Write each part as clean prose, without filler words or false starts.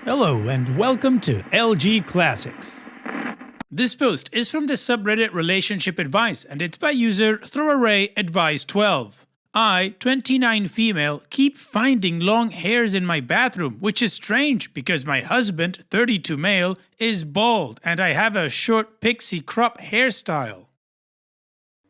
Hello and welcome to LG Classics. This post is from the subreddit Relationship Advice and it's by user ThrowArrayAdvice12. I, 29 female, keep finding long hairs in my bathroom, which is strange because my husband, 32 male, is bald and I have a short pixie crop hairstyle.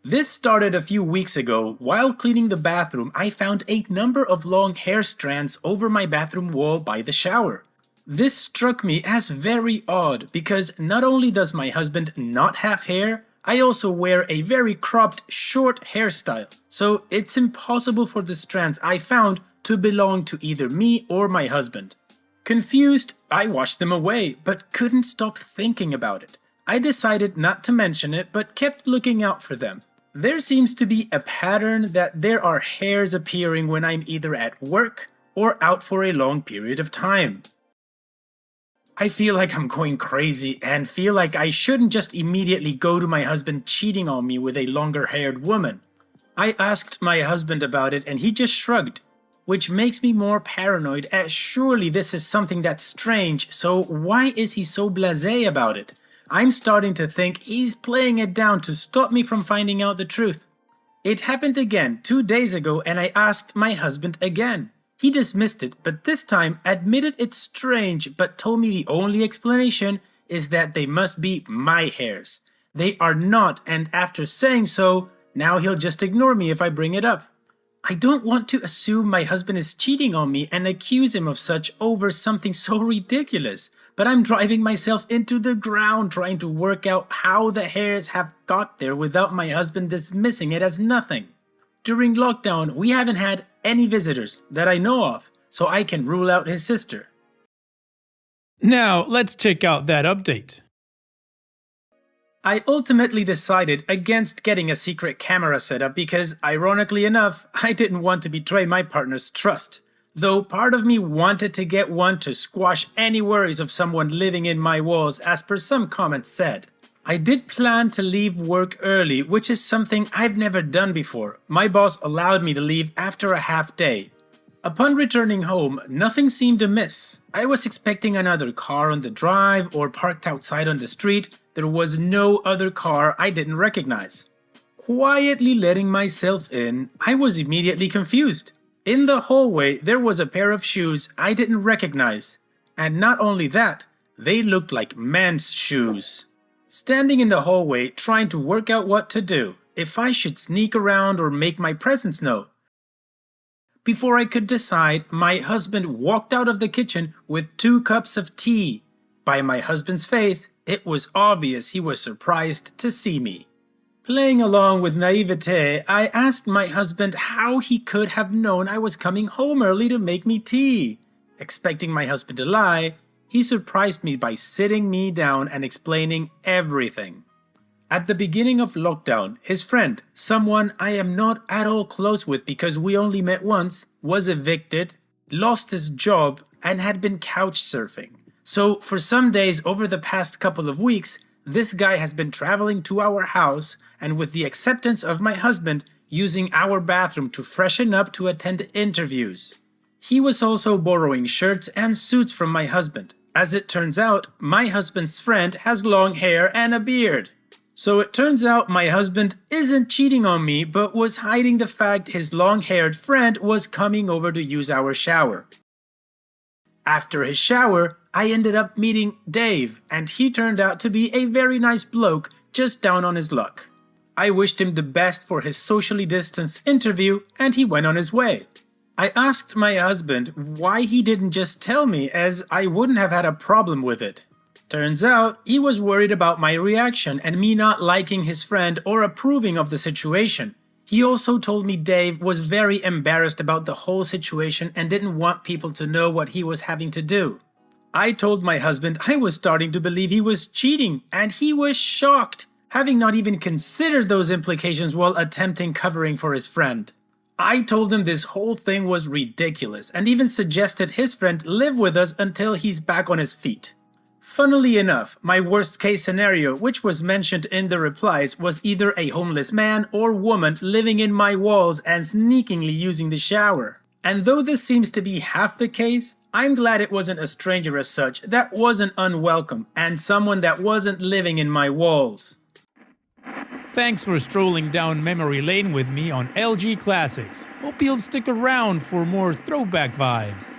This started a few weeks ago. While cleaning the bathroom, I found a number of long hair strands over my bathroom wall by the shower. This struck me as very odd because not only does my husband not have hair, I also wear a very cropped short hairstyle, so it's impossible for the strands I found to belong to either me or my husband. Confused, I washed them away, but couldn't stop thinking about it. I decided not to mention it, but kept looking out for them. There seems to be a pattern that there are hairs appearing when I'm either at work or out for a long period of time. I feel like I'm going crazy and feel like I shouldn't just immediately go to my husband cheating on me with a longer-haired woman. I asked my husband about it and he just shrugged, which makes me more paranoid as surely this is something that's strange, so why is he so blasé about it? I'm starting to think he's playing it down to stop me from finding out the truth. It happened again 2 days ago and I asked my husband again. He dismissed it, but this time admitted it's strange, but told me the only explanation is that they must be my hairs. They are not, and after saying so, now he'll just ignore me if I bring it up. I don't want to assume my husband is cheating on me and accuse him of such over something so ridiculous, but I'm driving myself into the ground trying to work out how the hairs have got there without my husband dismissing it as nothing. During lockdown, we haven't had any visitors that I know of, so I can rule out his sister. Now, let's check out that update. I ultimately decided against getting a secret camera set up because, ironically enough, I didn't want to betray my partner's trust. Though part of me wanted to get one to squash any worries of someone living in my walls, as per some comments said. I did plan to leave work early, which is something I've never done before. My boss allowed me to leave after a half day. Upon returning home, nothing seemed amiss. I was expecting another car on the drive or parked outside on the street. There was no other car I didn't recognize. Quietly letting myself in, I was immediately confused. In the hallway, there was a pair of shoes I didn't recognize. And not only that, they looked like men's shoes. Standing in the hallway trying to work out what to do, if I should sneak around or make my presence known. Before I could decide, my husband walked out of the kitchen with 2 cups of tea. By my husband's face, it was obvious he was surprised to see me. Playing along with naivete, I asked my husband how he could have known I was coming home early to make me tea. Expecting my husband to lie, he surprised me by sitting me down and explaining everything. At the beginning of lockdown, his friend, someone I am not at all close with because we only met once, was evicted, lost his job, and had been couch surfing. So for some days over the past couple of weeks, this guy has been traveling to our house and with the acceptance of my husband, using our bathroom to freshen up to attend interviews. He was also borrowing shirts and suits from my husband. As it turns out, my husband's friend has long hair and a beard. So it turns out my husband isn't cheating on me, but was hiding the fact his long-haired friend was coming over to use our shower. After his shower, I ended up meeting Dave, and he turned out to be a very nice bloke, just down on his luck. I wished him the best for his socially distanced interview, and he went on his way. I asked my husband why he didn't just tell me, as I wouldn't have had a problem with it. Turns out, he was worried about my reaction and me not liking his friend or approving of the situation. He also told me Dave was very embarrassed about the whole situation and didn't want people to know what he was having to do. I told my husband I was starting to believe he was cheating, and he was shocked, having not even considered those implications while attempting covering for his friend. I told him this whole thing was ridiculous and even suggested his friend live with us until he's back on his feet. Funnily enough, my worst case scenario, which was mentioned in the replies, was either a homeless man or woman living in my walls and sneakingly using the shower. And though this seems to be half the case, I'm glad it wasn't a stranger as such, that wasn't unwelcome, and someone that wasn't living in my walls. Thanks for strolling down memory lane with me on LG Classics. Hope you'll stick around for more throwback vibes.